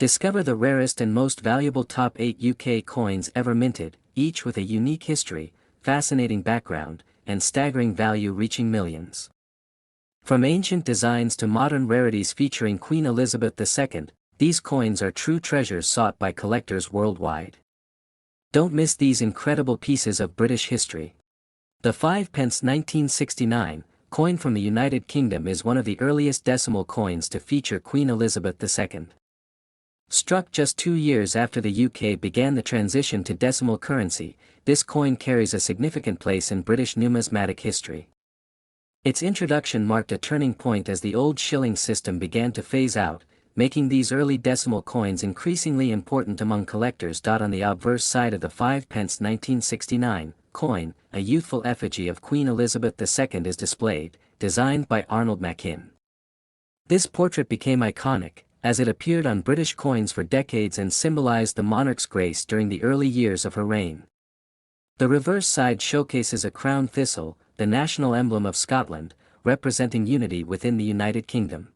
Discover the rarest and most valuable top 8 UK coins ever minted, each with a unique history, fascinating background, and staggering value reaching millions. From ancient designs to modern rarities featuring Queen Elizabeth II, these coins are true treasures sought by collectors worldwide. Don't miss these incredible pieces of British history. The 5 pence 1969 coin from the United Kingdom is one of the earliest decimal coins to feature Queen Elizabeth II. Struck just 2 years after the UK began the transition to decimal currency, this coin carries a significant place in British numismatic history. Its introduction marked a turning point as the old shilling system began to phase out, making these early decimal coins increasingly important among collectors. On the obverse side of the 5 pence 1969 coin, a youthful effigy of Queen Elizabeth II is displayed, designed by Arnold Machin. This portrait became iconic, as it appeared on British coins for decades and symbolized the monarch's grace during the early years of her reign. The reverse side showcases a crown thistle, the national emblem of Scotland, representing unity within the United Kingdom.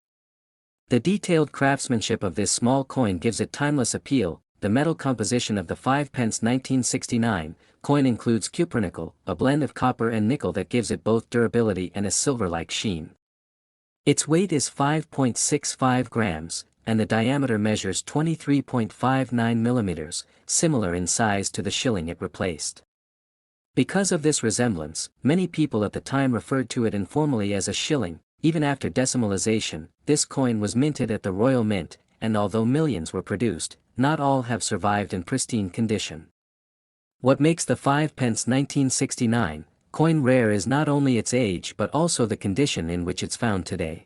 The detailed craftsmanship of this small coin gives it timeless appeal. The metal composition of the 5 pence 1969 coin includes cupronickel, a blend of copper and nickel that gives it both durability and a silver-like sheen. Its weight is 5.65 grams, and the diameter measures 23.59 millimeters, similar in size to the shilling it replaced. Because of this resemblance, many people at the time referred to it informally as a shilling. Even after decimalization, this coin was minted at the Royal Mint, and although millions were produced, not all have survived in pristine condition. What makes the 5 pence 1969 coin rare is not only its age but also the condition in which it's found today.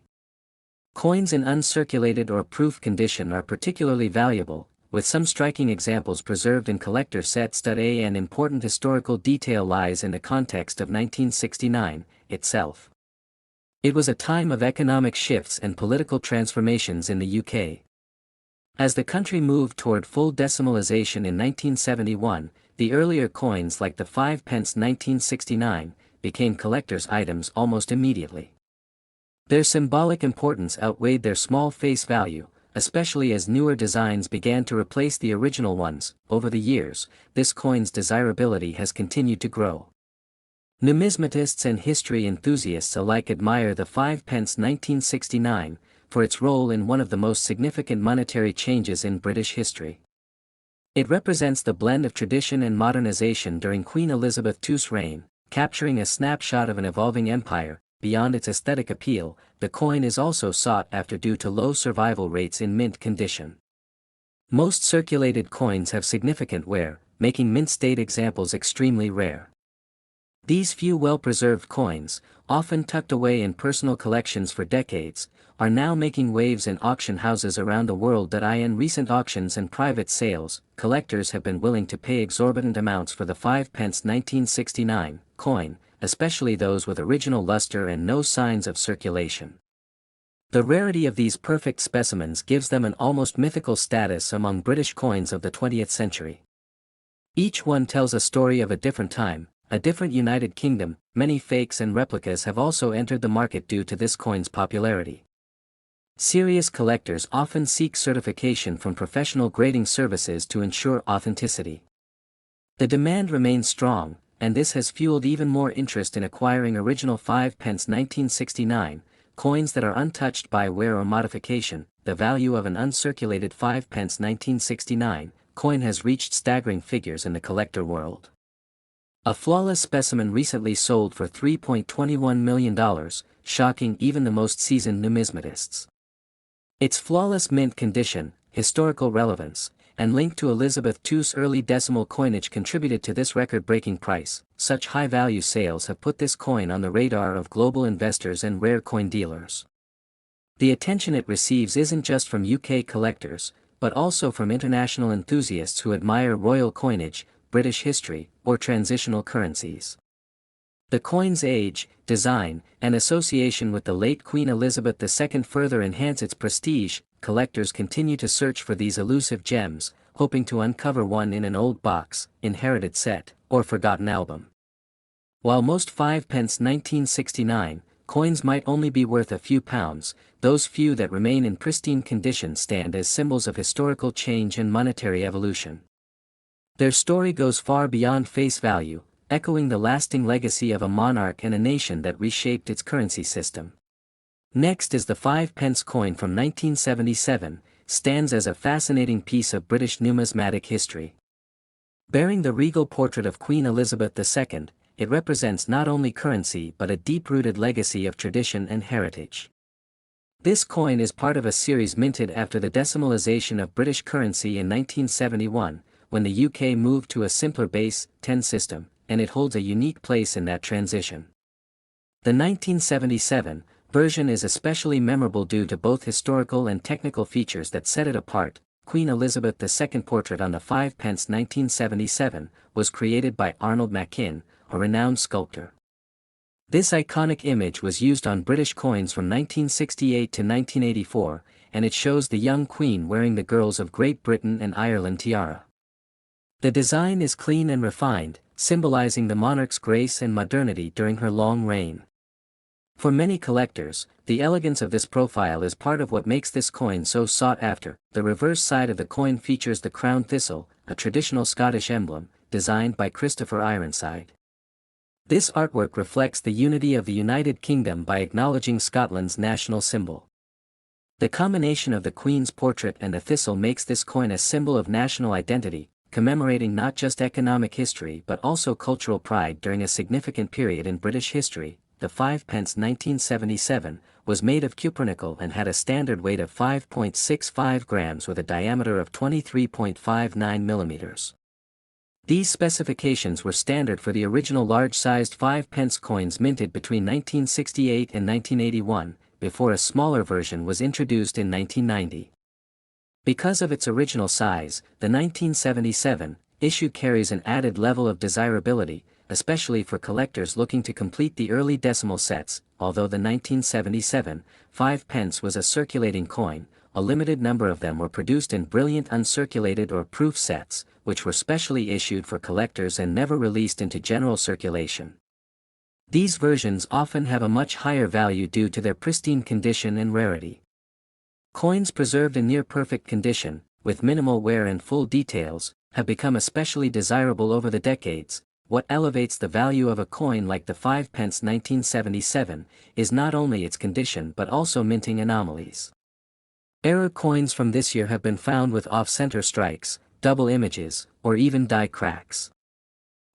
Coins in uncirculated or proof condition are particularly valuable, with some striking examples preserved in collector sets. An important historical detail lies in the context of 1969 itself. It was a time of economic shifts and political transformations in the UK. As the country moved toward full decimalization in 1971, the earlier coins like the 5 pence 1969 became collector's items almost immediately. Their symbolic importance outweighed their small face value, especially as newer designs began to replace the original ones. Over the years, this coin's desirability has continued to grow. Numismatists and history enthusiasts alike admire the 5 pence 1969 for its role in one of the most significant monetary changes in British history. It represents the blend of tradition and modernization during Queen Elizabeth II's reign, capturing a snapshot of an evolving empire. Beyond its aesthetic appeal, the coin is also sought after due to low survival rates in mint condition. Most circulated coins have significant wear, making mint-state examples extremely rare. These few well-preserved coins, often tucked away in personal collections for decades, are now making waves in auction houses around the world. In recent auctions and private sales, collectors have been willing to pay exorbitant amounts for the 5 pence 1969 coin, especially those with original luster and no signs of circulation. The rarity of these perfect specimens gives them an almost mythical status among British coins of the 20th century. Each one tells a story of a different time, a different United Kingdom. Many fakes and replicas have also entered the market due to this coin's popularity. Serious collectors often seek certification from professional grading services to ensure authenticity. The demand remains strong, and this has fueled even more interest in acquiring original 5 pence 1969 coins that are untouched by wear or modification. The value of an uncirculated 5 pence 1969 coin has reached staggering figures in the collector world. A flawless specimen recently sold for $3.21 million, shocking even the most seasoned numismatists. Its flawless mint condition, historical relevance, and link to Elizabeth II's early decimal coinage contributed to this record-breaking price. Such high-value sales have put this coin on the radar of global investors and rare coin dealers. The attention it receives isn't just from UK collectors, but also from international enthusiasts who admire royal coinage, British history, or transitional currencies. The coin's age, design, and association with the late Queen Elizabeth II further enhance its prestige. Collectors continue to search for these elusive gems, hoping to uncover one in an old box, inherited set, or forgotten album. While most 5 pence 1969 coins might only be worth a few pounds. Those few that remain in pristine condition stand as symbols of historical change and monetary evolution. Their story goes far beyond face value, echoing the lasting legacy of a monarch and a nation that reshaped its currency system. Next is the 5-pence coin from 1977, stands as a fascinating piece of British numismatic history. Bearing the regal portrait of Queen Elizabeth II, it represents not only currency but a deep-rooted legacy of tradition and heritage. This coin is part of a series minted after the decimalisation of British currency in 1971, when the UK moved to a simpler base 10 system, and it holds a unique place in that transition. The 1977 version is especially memorable due to both historical and technical features that set it apart. Queen Elizabeth II portrait on the 5-pence 1977 was created by Arnold Machin, a renowned sculptor. This iconic image was used on British coins from 1968 to 1984, and it shows the young Queen wearing the Girls of Great Britain and Ireland tiara. The design is clean and refined, symbolizing the monarch's grace and modernity during her long reign. For many collectors, the elegance of this profile is part of what makes this coin so sought after. The reverse side of the coin features the crown thistle, a traditional Scottish emblem, designed by Christopher Ironside. This artwork reflects the unity of the United Kingdom by acknowledging Scotland's national symbol. The combination of the Queen's portrait and the thistle makes this coin a symbol of national identity, commemorating not just economic history but also cultural pride during a significant period in British history. The 5-pence 1977 was made of cupronickel and had a standard weight of 5.65 grams with a diameter of 23.59 millimeters. These specifications were standard for the original large-sized 5-pence coins minted between 1968 and 1981, before a smaller version was introduced in 1990. Because of its original size, the 1977 issue carries an added level of desirability, especially for collectors looking to complete the early decimal sets. Although the 1977 5-pence was a circulating coin, a limited number of them were produced in brilliant uncirculated or proof sets, which were specially issued for collectors and never released into general circulation. These versions often have a much higher value due to their pristine condition and rarity. Coins preserved in near-perfect condition, with minimal wear and full details, have become especially desirable over the decades. What elevates the value of a coin like the 5-pence 1977 is not only its condition but also minting anomalies. Error coins from this year have been found with off-center strikes, double images, or even die cracks.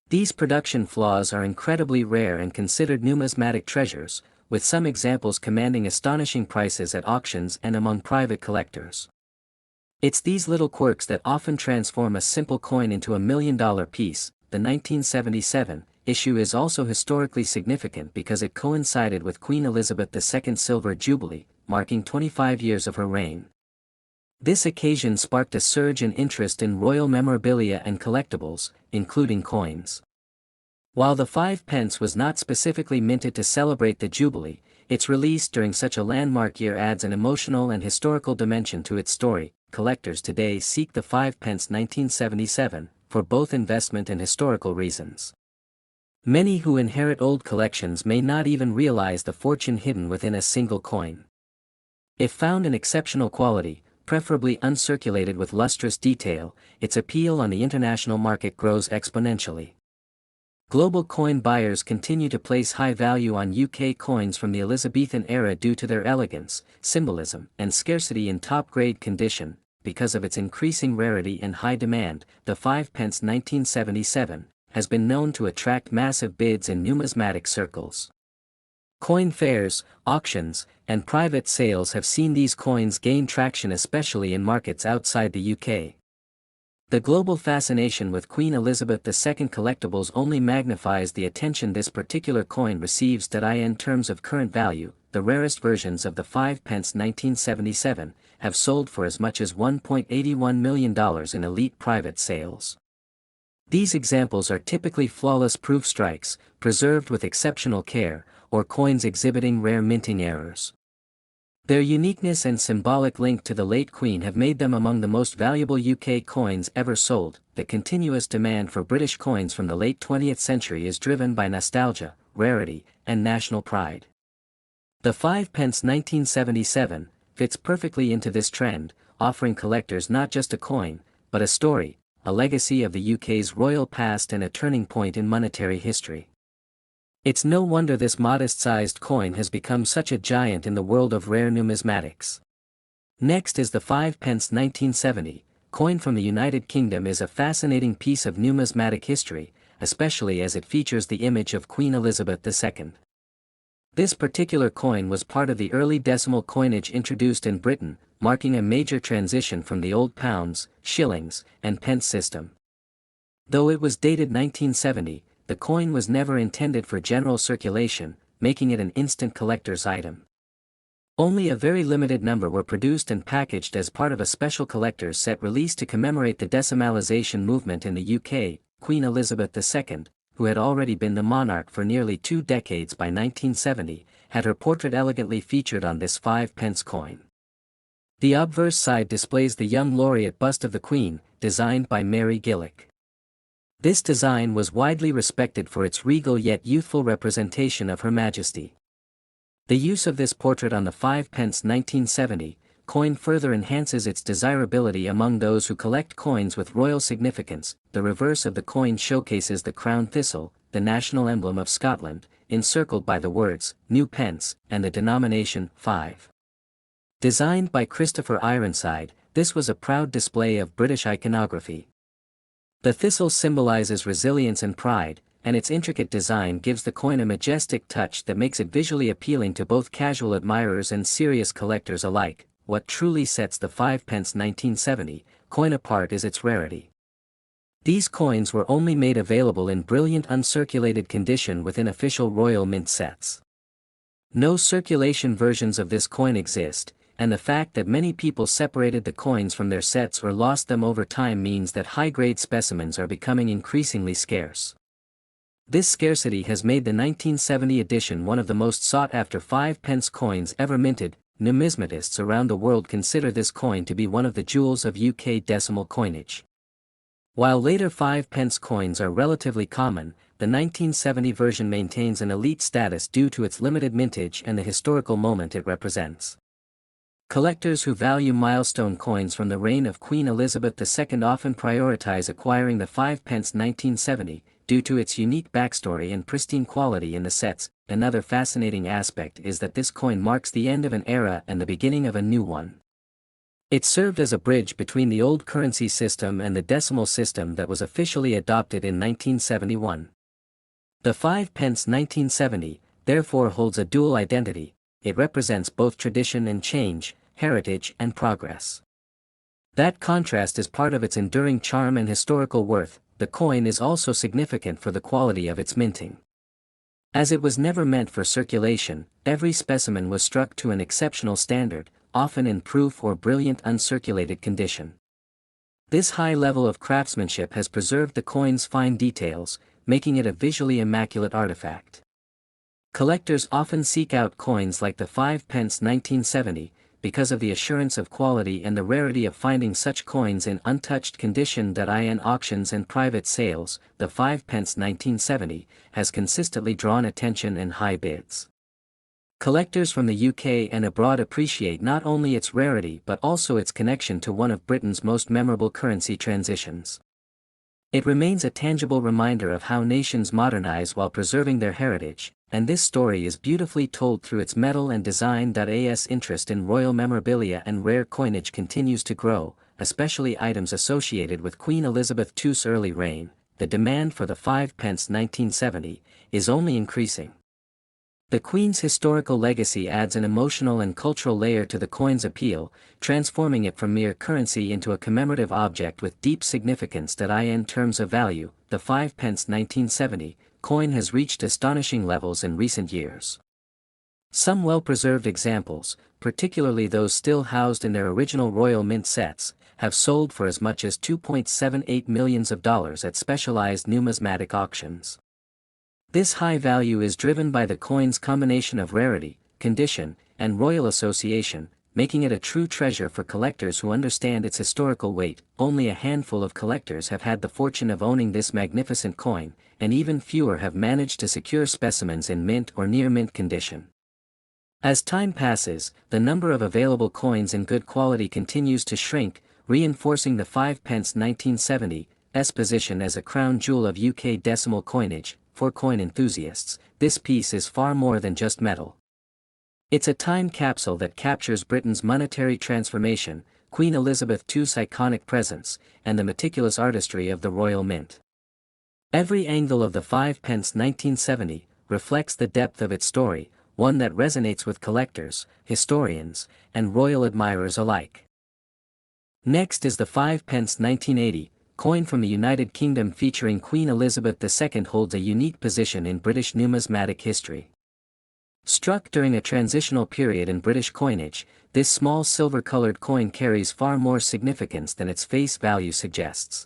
These production flaws are incredibly rare and considered numismatic treasures, with some examples commanding astonishing prices at auctions and among private collectors. It's these little quirks that often transform a simple coin into a $1 million piece. The 1977 issue is also historically significant because it coincided with Queen Elizabeth II's Silver Jubilee, marking 25 years of her reign. This occasion sparked a surge in interest in royal memorabilia and collectibles, including coins. While the 5-pence was not specifically minted to celebrate the Jubilee, its release during such a landmark year adds an emotional and historical dimension to its story. Collectors today seek the 5-pence 1977, for both investment and historical reasons. Many who inherit old collections may not even realize the fortune hidden within a single coin. If found in exceptional quality, preferably uncirculated with lustrous detail, its appeal on the international market grows exponentially. Global coin buyers continue to place high value on UK coins from the Elizabethan era due to their elegance, symbolism, and scarcity in top-grade condition. Because of its increasing rarity and high demand, the 5-pence 1977 has been known to attract massive bids in numismatic circles. Coin fairs, auctions, and private sales have seen these coins gain traction, especially in markets outside the UK. The global fascination with Queen Elizabeth II collectibles only magnifies the attention this particular coin receives. In terms of current value, the rarest versions of the 5-pence 1977 have sold for as much as $1.81 million in elite private sales. These examples are typically flawless proof strikes, preserved with exceptional care, or coins exhibiting rare minting errors. Their uniqueness and symbolic link to the late Queen have made them among the most valuable UK coins ever sold. The continuous demand for British coins from the late 20th century is driven by nostalgia, rarity, and national pride. The 5 pence 1977 fits perfectly into this trend, offering collectors not just a coin, but a story, a legacy of the UK's royal past and a turning point in monetary history. It's no wonder this modest-sized coin has become such a giant in the world of rare numismatics. Next is the 5 pence 1970 coin from the United Kingdom. Is a fascinating piece of numismatic history, especially as it features the image of Queen Elizabeth II. This particular coin was part of the early decimal coinage introduced in Britain, marking a major transition from the old pounds, shillings, and pence system. Though it was dated 1970, the coin was never intended for general circulation, making it an instant collector's item. Only a very limited number were produced and packaged as part of a special collector's set released to commemorate the decimalisation movement in the UK. Queen Elizabeth II, who had already been the monarch for nearly 2 decades by 1970, had her portrait elegantly featured on this 5 pence coin. The obverse side displays the young laureate bust of the Queen, designed by Mary Gillick. This design was widely respected for its regal yet youthful representation of Her Majesty. The use of this portrait on the 5 pence 1970 coin further enhances its desirability among those who collect coins with royal significance. The reverse of the coin showcases the crown thistle, the national emblem of Scotland, encircled by the words, New Pence, and the denomination, 5. Designed by Christopher Ironside, this was a proud display of British iconography. The thistle symbolizes resilience and pride, and its intricate design gives the coin a majestic touch that makes it visually appealing to both casual admirers and serious collectors alike. What truly sets the 5 pence 1970 coin apart is its rarity. These coins were only made available in brilliant uncirculated condition within official royal mint sets. No circulation versions of this coin exist, and the fact that many people separated the coins from their sets or lost them over time means that high-grade specimens are becoming increasingly scarce. This scarcity has made the 1970 edition one of the most sought-after 5 pence coins ever minted. Numismatists around the world consider this coin to be one of the jewels of UK decimal coinage. While later 5 pence coins are relatively common, the 1970 version maintains an elite status due to its limited mintage and the historical moment it represents. Collectors who value milestone coins from the reign of Queen Elizabeth II often prioritize acquiring the 5 pence 1970, due to its unique backstory and pristine quality in the sets. Another fascinating aspect is that this coin marks the end of an era and the beginning of a new one. It served as a bridge between the old currency system and the decimal system that was officially adopted in 1971. The 5 pence 1970, therefore, holds a dual identity. It represents both tradition and change, heritage and progress. That contrast is part of its enduring charm and historical worth. The coin is also significant for the quality of its minting. As it was never meant for circulation, every specimen was struck to an exceptional standard, often in proof or brilliant uncirculated condition. This high level of craftsmanship has preserved the coin's fine details, making it a visually immaculate artifact. Collectors often seek out coins like the 5 pence 1970, because of the assurance of quality and the rarity of finding such coins in untouched condition. In auctions and private sales, the 5 pence 1970 has consistently drawn attention and high bids. Collectors from the UK and abroad appreciate not only its rarity but also its connection to one of Britain's most memorable currency transitions. It remains a tangible reminder of how nations modernize while preserving their heritage, and this story is beautifully told through its metal and design. As interest in royal memorabilia and rare coinage continues to grow, especially items associated with Queen Elizabeth II's early reign, the demand for the 5 pence 1970 is only increasing. The Queen's historical legacy adds an emotional and cultural layer to the coin's appeal, transforming it from mere currency into a commemorative object with deep significance. In terms of value, the 5 pence 1970 coin has reached astonishing levels in recent years. Some well-preserved examples, particularly those still housed in their original royal mint sets, have sold for as much as $2.78 million at specialized numismatic auctions. This high value is driven by the coin's combination of rarity, condition, and royal association, making it a true treasure for collectors who understand its historical weight. Only a handful of collectors have had the fortune of owning this magnificent coin, and even fewer have managed to secure specimens in mint or near mint condition. As time passes, the number of available coins in good quality continues to shrink, reinforcing the 5 pence 1970's position as a crown jewel of UK decimal coinage. For coin enthusiasts, this piece is far more than just metal. It's a time capsule that captures Britain's monetary transformation, Queen Elizabeth II's iconic presence, and the meticulous artistry of the Royal Mint. Every angle of the 5 pence 1970 reflects the depth of its story, one that resonates with collectors, historians, and royal admirers alike. Next is the 5 pence 1980 coin from the United Kingdom featuring Queen Elizabeth II. Holds a unique position in British numismatic history. Struck during a transitional period in British coinage, this small silver-colored coin carries far more significance than its face value suggests.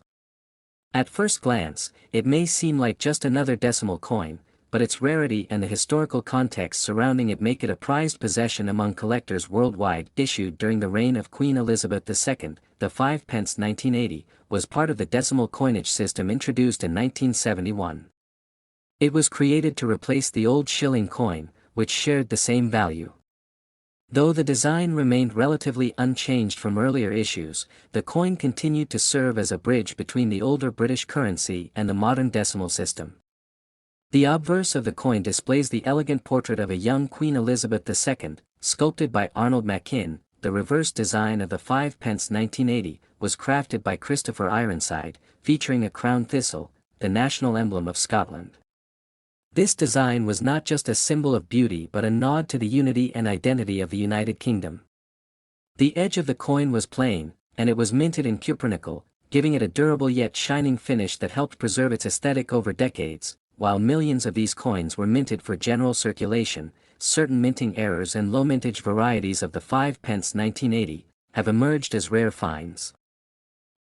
At first glance, it may seem like just another decimal coin, but its rarity and the historical context surrounding it make it a prized possession among collectors worldwide. Issued during the reign of Queen Elizabeth II, the 5 pence 1980 was part of the decimal coinage system introduced in 1971. It was created to replace the old shilling coin, which shared the same value. Though the design remained relatively unchanged from earlier issues, the coin continued to serve as a bridge between the older British currency and the modern decimal system. The obverse of the coin displays the elegant portrait of a young Queen Elizabeth II, sculpted by Arnold Machin. The reverse design of the 5 pence 1980 was crafted by Christopher Ironside, featuring a crown thistle, the national emblem of Scotland. This design was not just a symbol of beauty but a nod to the unity and identity of the United Kingdom. The edge of the coin was plain, and it was minted in cupronickel, giving it a durable yet shining finish that helped preserve its aesthetic over decades. While millions of these coins were minted for general circulation, certain minting errors and low mintage varieties of the 5 pence 1980 have emerged as rare finds.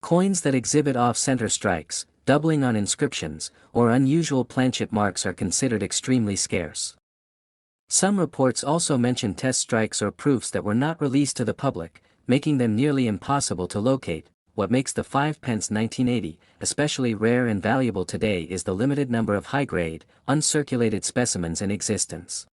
Coins that exhibit off-center strikes, doubling on inscriptions, or unusual planchet marks are considered extremely scarce. Some reports also mention test strikes or proofs that were not released to the public, making them nearly impossible to locate. What makes the 5 pence 1980 especially rare and valuable today is the limited number of high-grade, uncirculated specimens in existence.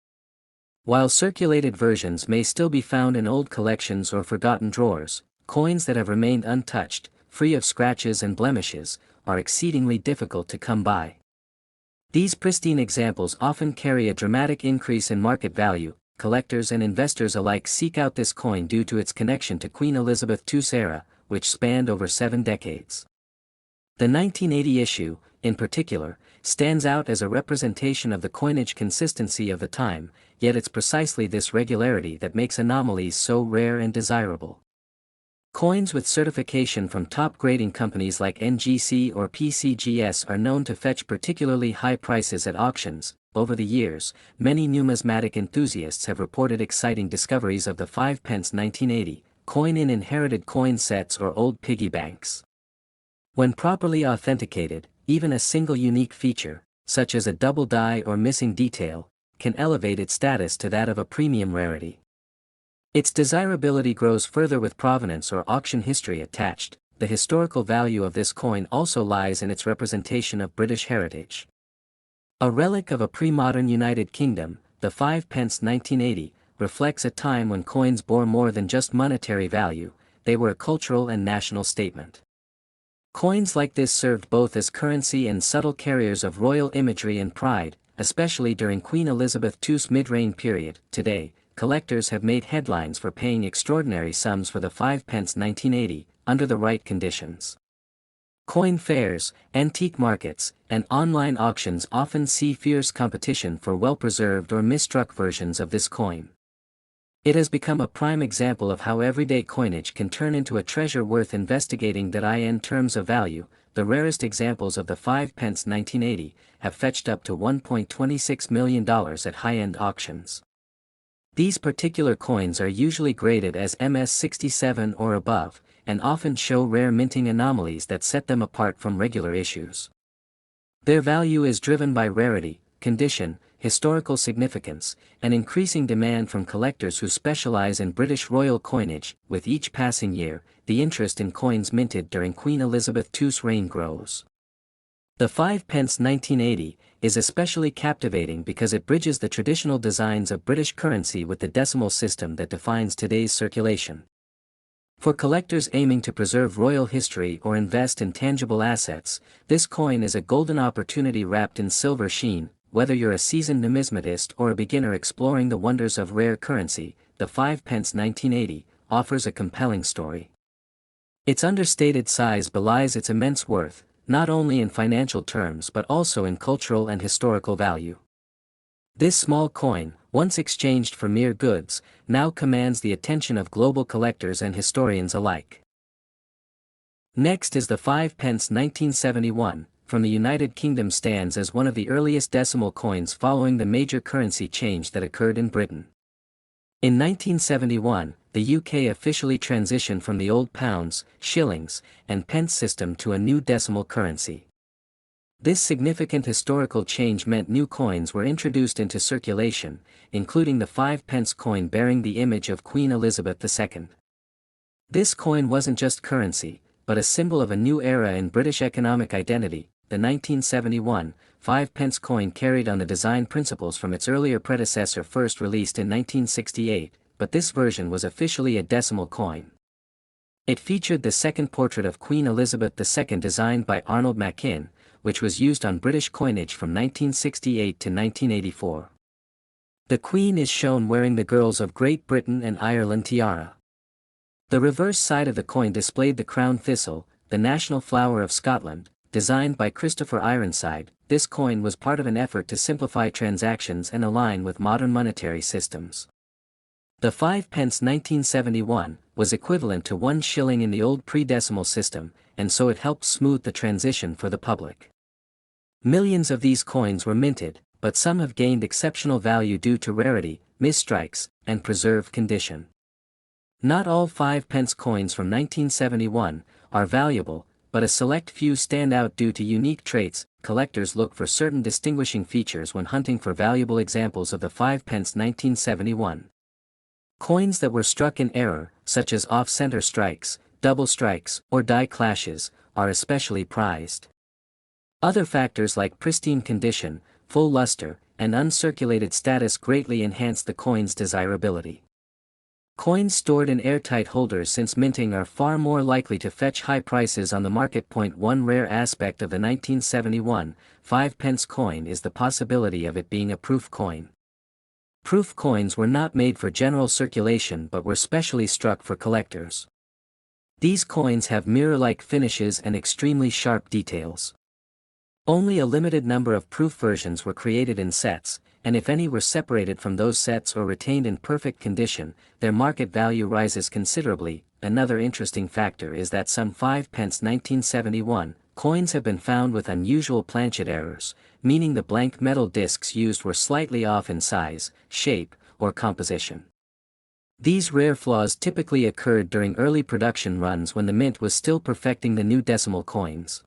While circulated versions may still be found in old collections or forgotten drawers, coins that have remained untouched, free of scratches and blemishes, are exceedingly difficult to come by. These pristine examples often carry a dramatic increase in market value. Collectors and investors alike seek out this coin due to its connection to Queen Elizabeth II's era, which spanned over 7 decades. The 1980 issue, in particular, stands out as a representation of the coinage consistency of the time, yet it's precisely this regularity that makes anomalies so rare and desirable. Coins with certification from top grading companies like NGC or PCGS are known to fetch particularly high prices at auctions. Over the years, many numismatic enthusiasts have reported exciting discoveries of the 5 pence 1980 coin in inherited coin sets or old piggy banks. When properly authenticated, even a single unique feature, such as a double die or missing detail, can elevate its status to that of a premium rarity. Its desirability grows further with provenance or auction history attached. The historical value of this coin also lies in its representation of British heritage. A relic of a pre-modern United Kingdom, the 5 pence 1980 reflects a time when coins bore more than just monetary value, they were a cultural and national statement. Coins like this served both as currency and subtle carriers of royal imagery and pride, especially during Queen Elizabeth II's mid-reign period. Today, collectors have made headlines for paying extraordinary sums for the 5 pence 1980, under the right conditions. Coin fairs, antique markets, and online auctions often see fierce competition for well-preserved or misstruck versions of this coin. It has become a prime example of how everyday coinage can turn into a treasure worth investigating. In terms of value, the rarest examples of the 5 pence 1980 have fetched up to $1.26 million at high-end auctions. These particular coins are usually graded as MS67 or above, and often show rare minting anomalies that set them apart from regular issues. Their value is driven by rarity, condition, historical significance, and increasing demand from collectors who specialize in British royal coinage. With each passing year, the interest in coins minted during Queen Elizabeth II's reign grows. The 5 pence 1980 is especially captivating because it bridges the traditional designs of British currency with the decimal system that defines today's circulation. For collectors aiming to preserve royal history or invest in tangible assets, this coin is a golden opportunity wrapped in silver sheen. Whether you're a seasoned numismatist or a beginner exploring the wonders of rare currency, the 5 pence 1980 offers a compelling story. Its understated size belies its immense worth, not only in financial terms but also in cultural and historical value. This small coin, once exchanged for mere goods, now commands the attention of global collectors and historians alike. Next is the 5 pence 1971, from the United Kingdom, stands as one of the earliest decimal coins following the major currency change that occurred in Britain. In 1971, the UK officially transitioned from the old pounds, shillings, and pence system to a new decimal currency. This significant historical change meant new coins were introduced into circulation, including the 5 pence coin bearing the image of Queen Elizabeth II. This coin wasn't just currency, but a symbol of a new era in British economic identity. The 1971 5 pence coin carried on the design principles from its earlier predecessor, first released in 1968, but this version was officially a decimal coin. It featured the second portrait of Queen Elizabeth II designed by Arnold Machin, which was used on British coinage from 1968 to 1984. The Queen is shown wearing the Girls of Great Britain and Ireland tiara. The reverse side of the coin displayed the crown thistle, the national flower of Scotland, designed by Christopher Ironside. This coin was part of an effort to simplify transactions and align with modern monetary systems. The 5 pence 1971 was equivalent to 1 shilling in the old pre-decimal system, and so it helped smooth the transition for the public. Millions of these coins were minted, but some have gained exceptional value due to rarity, misstrikes, and preserved condition. Not all 5 pence coins from 1971 are valuable, but a select few stand out due to unique traits. Collectors look for certain distinguishing features when hunting for valuable examples of the 5 pence 1971. Coins that were struck in error, such as off-center strikes, double strikes, or die clashes, are especially prized. Other factors like pristine condition, full luster, and uncirculated status greatly enhance the coin's desirability. Coins stored in airtight holders since minting are far more likely to fetch high prices on the market. One rare aspect of the 1971 5 pence coin is the possibility of it being a proof coin. Proof coins were not made for general circulation but were specially struck for collectors. These coins have mirror-like finishes and extremely sharp details. Only a limited number of proof versions were created in sets, and if any were separated from those sets or retained in perfect condition, their market value rises considerably. Another interesting factor is that some 5 pence 1971 coins have been found with unusual planchet errors, meaning the blank metal discs used were slightly off in size, shape, or composition. These rare flaws typically occurred during early production runs when the mint was still perfecting the new decimal coins.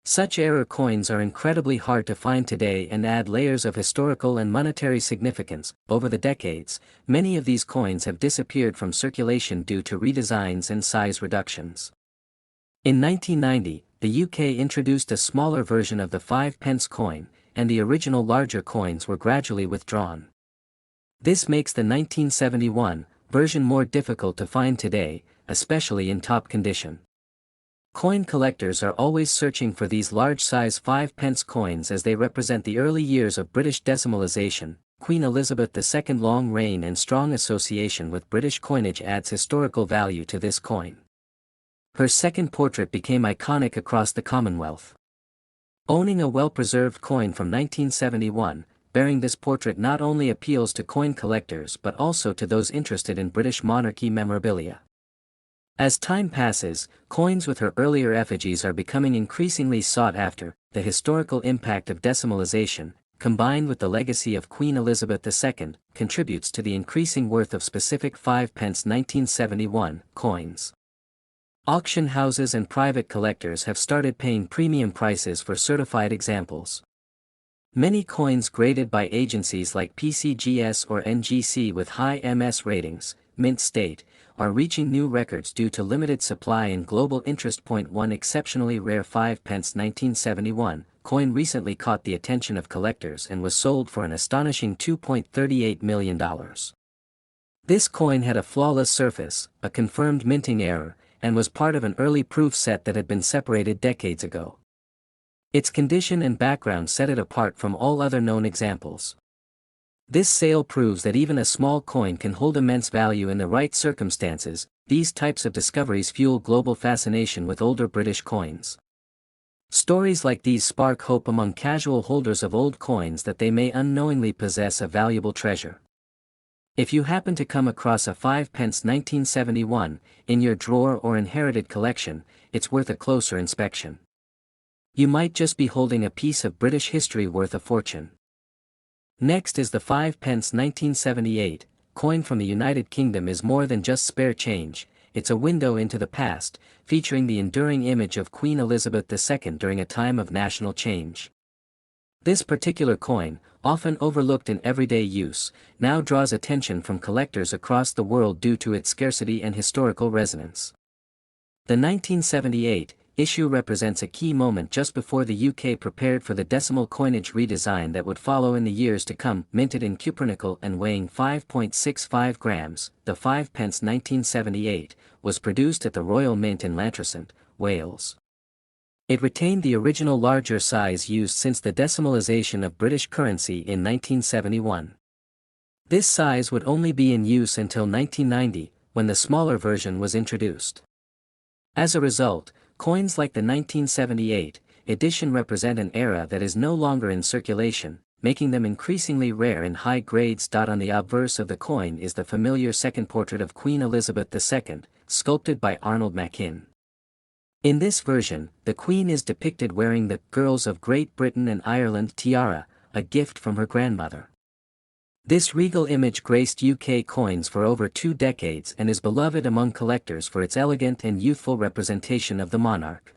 Such error coins are incredibly hard to find today and add layers of historical and monetary significance. Over the decades, many of these coins have disappeared from circulation due to redesigns and size reductions. In 1990, the UK introduced a smaller version of the 5 pence coin, and the original larger coins were gradually withdrawn. This makes the 1971 version more difficult to find today, especially in top condition. Coin collectors are always searching for these large-size 5 pence coins as they represent the early years of British decimalization. Queen Elizabeth II's long reign and strong association with British coinage adds historical value to this coin. Her second portrait became iconic across the Commonwealth. Owning a well-preserved coin from 1971, bearing this portrait not only appeals to coin collectors but also to those interested in British monarchy memorabilia. As time passes, coins with her earlier effigies are becoming increasingly sought after. The historical impact of decimalization, combined with the legacy of Queen Elizabeth II, contributes to the increasing worth of specific 5 pence 1971 coins. Auction houses and private collectors have started paying premium prices for certified examples. Many coins graded by agencies like PCGS or NGC with high MS ratings, mint state, are reaching new records due to limited supply and global interest. One exceptionally rare 5 pence 1971 coin recently caught the attention of collectors and was sold for an astonishing $2.38 million. This coin had a flawless surface, a confirmed minting error, and was part of an early proof set that had been separated decades ago. Its condition and background set it apart from all other known examples. This sale proves that even a small coin can hold immense value in the right circumstances. These types of discoveries fuel global fascination with older British coins. Stories like these spark hope among casual holders of old coins that they may unknowingly possess a valuable treasure. If you happen to come across a 5 pence 1971 in your drawer or inherited collection, it's worth a closer inspection. You might just be holding a piece of British history worth a fortune. Next is the 5 pence 1978 coin from the United Kingdom. Is more than just spare change, it's a window into the past, featuring the enduring image of Queen Elizabeth II during a time of national change. This particular coin, often overlooked in everyday use, now draws attention from collectors across the world due to its scarcity and historical resonance. The 1978 issue represents a key moment just before the UK prepared for the decimal coinage redesign that would follow in the years to come. Minted in cupronickel and weighing 5.65 grams, the 5 pence 1978 was produced at the Royal Mint in Llantrisant, Wales. It retained the original larger size used since the decimalisation of British currency in 1971. This size would only be in use until 1990, when the smaller version was introduced. As a result, coins like the 1978 edition represent an era that is no longer in circulation, making them increasingly rare in high grades. On the obverse of the coin is the familiar second portrait of Queen Elizabeth II, sculpted by Arnold Machin. In this version, the Queen is depicted wearing the Girls of Great Britain and Ireland tiara, a gift from her grandmother. This regal image graced UK coins for over 2 decades and is beloved among collectors for its elegant and youthful representation of the monarch.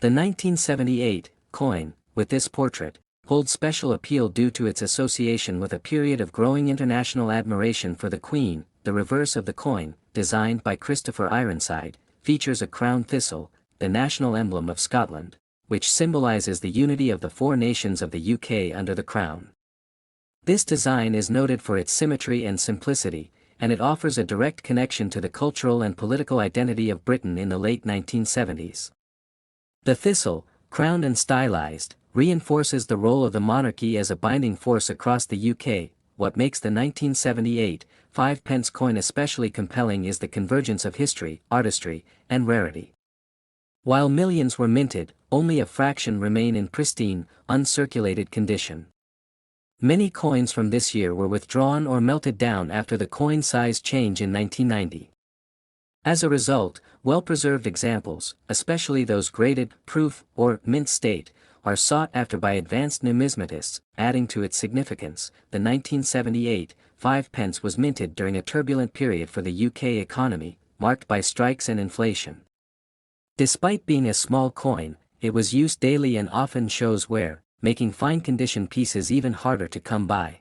The 1978 coin, with this portrait, holds special appeal due to its association with a period of growing international admiration for the Queen. The reverse of the coin, designed by Christopher Ironside, features a crown thistle, the national emblem of Scotland, which symbolizes the unity of the 4 nations of the UK under the crown. This design is noted for its symmetry and simplicity, and it offers a direct connection to the cultural and political identity of Britain in the late 1970s. The thistle, crowned and stylized, reinforces the role of the monarchy as a binding force across the UK. What makes the 1978 5 pence coin especially compelling is the convergence of history, artistry, and rarity. While millions were minted, only a fraction remain in pristine, uncirculated condition. Many coins from this year were withdrawn or melted down after the coin size change in 1990. As a result, well-preserved examples, especially those graded, proof, or mint state, are sought after by advanced numismatists. Adding to its significance, the 1978 5 pence was minted during a turbulent period for the UK economy, marked by strikes and inflation. Despite being a small coin, it was used daily and often shows wear, making fine-condition pieces even harder to come by.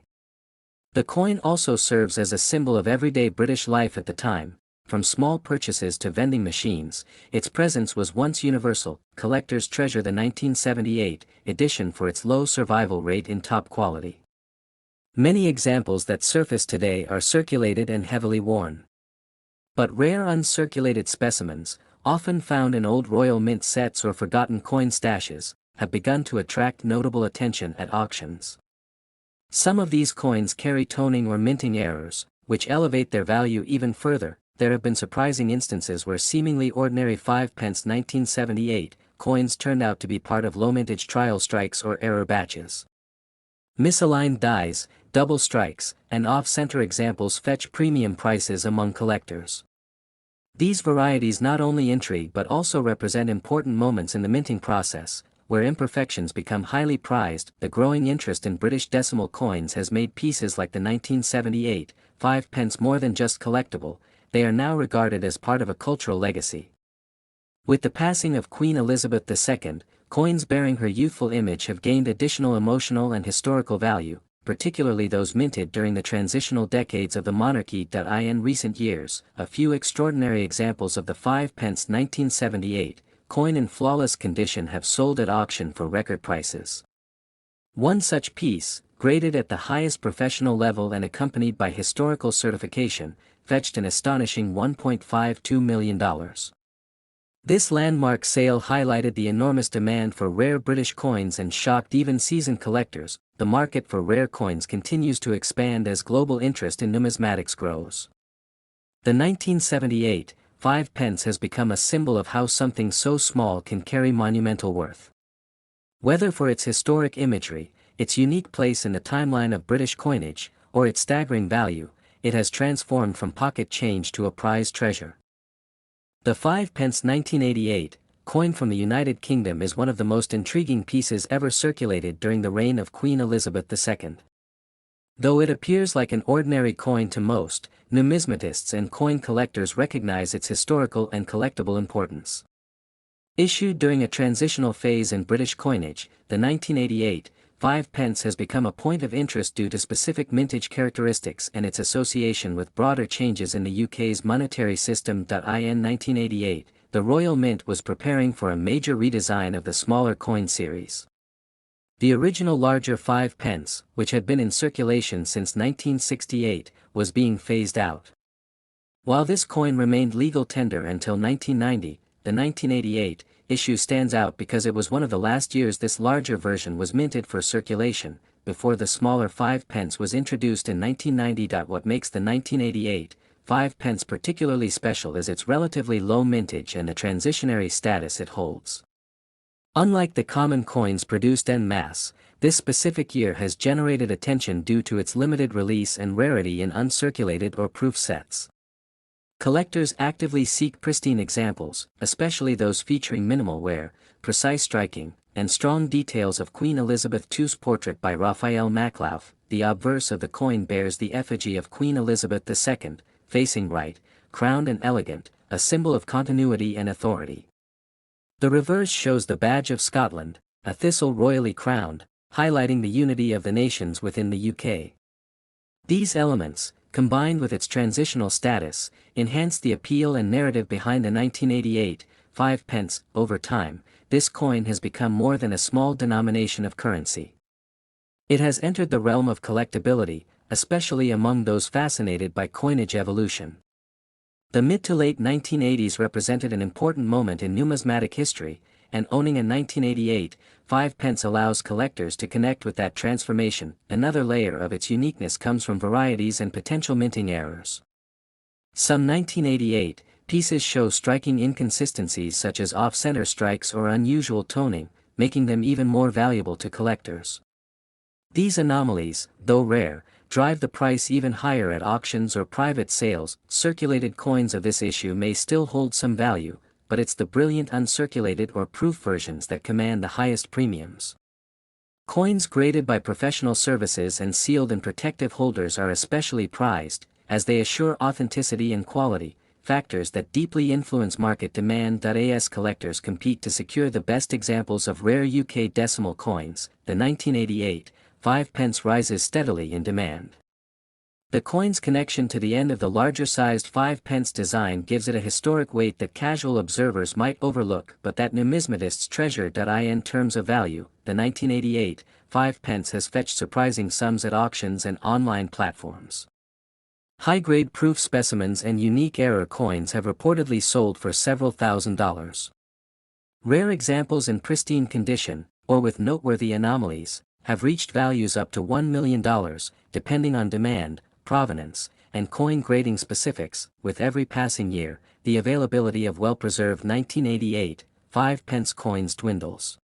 The coin also serves as a symbol of everyday British life at the time. From small purchases to vending machines, its presence was once universal. Collectors treasure the 1978 edition for its low survival rate in top quality. Many examples that surface today are circulated and heavily worn. But rare uncirculated specimens, often found in old Royal Mint sets or forgotten coin stashes, have begun to attract notable attention at auctions. Some of these coins carry toning or minting errors, which elevate their value even further. There have been surprising instances where seemingly ordinary 5 pence 1978 coins turned out to be part of low-mintage trial strikes or error batches. Misaligned dies, double strikes, and off-center examples fetch premium prices among collectors. These varieties not only intrigue but also represent important moments in the minting process, where imperfections become highly prized. The growing interest in British decimal coins has made pieces like the 1978 5 pence more than just collectible. They are now regarded as part of a cultural legacy. With the passing of Queen Elizabeth II, coins bearing her youthful image have gained additional emotional and historical value. particularly those minted during the transitional decades of the monarchy. In recent years, a few extraordinary examples of the 5 pence 1978 coin in flawless condition have sold at auction for record prices. One such piece, graded at the highest professional level and accompanied by historical certification, fetched an astonishing $1.52 million. This landmark sale highlighted the enormous demand for rare British coins and shocked even seasoned collectors. The market for rare coins continues to expand as global interest in numismatics grows. The 1978 5 pence has become a symbol of how something so small can carry monumental worth. Whether for its historic imagery, its unique place in the timeline of British coinage, or its staggering value, it has transformed from pocket change to a prized treasure. The 5 pence 1988 coin from the United Kingdom is one of the most intriguing pieces ever circulated during the reign of Queen Elizabeth II. Though it appears like an ordinary coin to most, numismatists and coin collectors recognize its historical and collectible importance. Issued during a transitional phase in British coinage, the 1988 5 pence has become a point of interest due to specific mintage characteristics and its association with broader changes in the UK's monetary system. In 1988, the Royal Mint was preparing for a major redesign of the smaller coin series. The original larger 5 pence, which had been in circulation since 1968, was being phased out. While this coin remained legal tender until 1990, the 1988 issue stands out because it was one of the last years this larger version was minted for circulation, before the smaller 5 pence was introduced in 1990. What makes the 1988 5 pence particularly special is its relatively low mintage and the transitionary status it holds. Unlike the common coins produced en masse, this specific year has generated attention due to its limited release and rarity in uncirculated or proof sets. Collectors actively seek pristine examples, especially those featuring minimal wear, precise striking, and strong details of Queen Elizabeth II's portrait by Raphael Maclauff. The obverse of the coin bears the effigy of Queen Elizabeth II, facing right, crowned and elegant, a symbol of continuity and authority. The reverse shows the badge of Scotland, a thistle royally crowned, highlighting the unity of the nations within the UK. These elements, combined with its transitional status, enhance the appeal and narrative behind the 1988 5 pence. Over time, this coin has become more than a small denomination of currency. It has entered the realm of collectability, especially among those fascinated by coinage evolution. The mid to late 1980s represented an important moment in numismatic history, and owning a 1988 5 pence allows collectors to connect with that transformation. Another layer of its uniqueness comes from varieties and potential minting errors. Some 1988 pieces show striking inconsistencies such as off-center strikes or unusual toning, making them even more valuable to collectors. These anomalies, though rare, drive the price even higher at auctions or private sales. Circulated coins of this issue may still hold some value, but it's the brilliant uncirculated or proof versions that command the highest premiums. Coins graded by professional services and sealed in protective holders are especially prized, as they assure authenticity and quality, factors that deeply influence market demand. As collectors compete to secure the best examples of rare UK decimal coins, the 1988 5 pence rises steadily in demand. The coin's connection to the end of the larger-sized 5 pence design gives it a historic weight that casual observers might overlook but that numismatists treasure. In terms of value, the 1988 5 pence has fetched surprising sums at auctions and online platforms. High-grade proof specimens and unique error coins have reportedly sold for several $1,000s. Rare examples in pristine condition, or with noteworthy anomalies, have reached values up to $1 million, depending on demand, provenance, and coin grading specifics. With every passing year, the availability of well-preserved 1988 5 pence coins dwindles.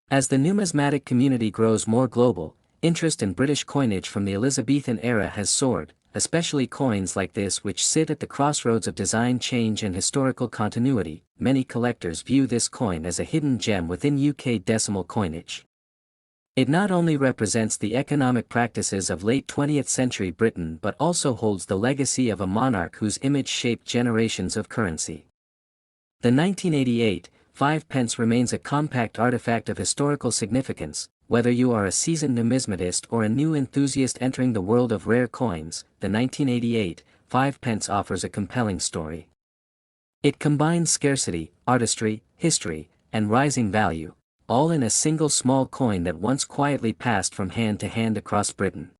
As the numismatic community grows more global, interest in British coinage from the Elizabethan era has soared, especially coins like this which sit at the crossroads of design change and historical continuity. Many collectors view this coin as a hidden gem within UK decimal coinage. It not only represents the economic practices of late 20th century Britain but also holds the legacy of a monarch whose image shaped generations of currency. The 1988 5 pence remains a compact artifact of historical significance, Whether you are a seasoned numismatist or a new enthusiast entering the world of rare coins, the 1988 5 pence offers a compelling story. It combines scarcity, artistry, history, and rising value, all in a single small coin that once quietly passed from hand to hand across Britain.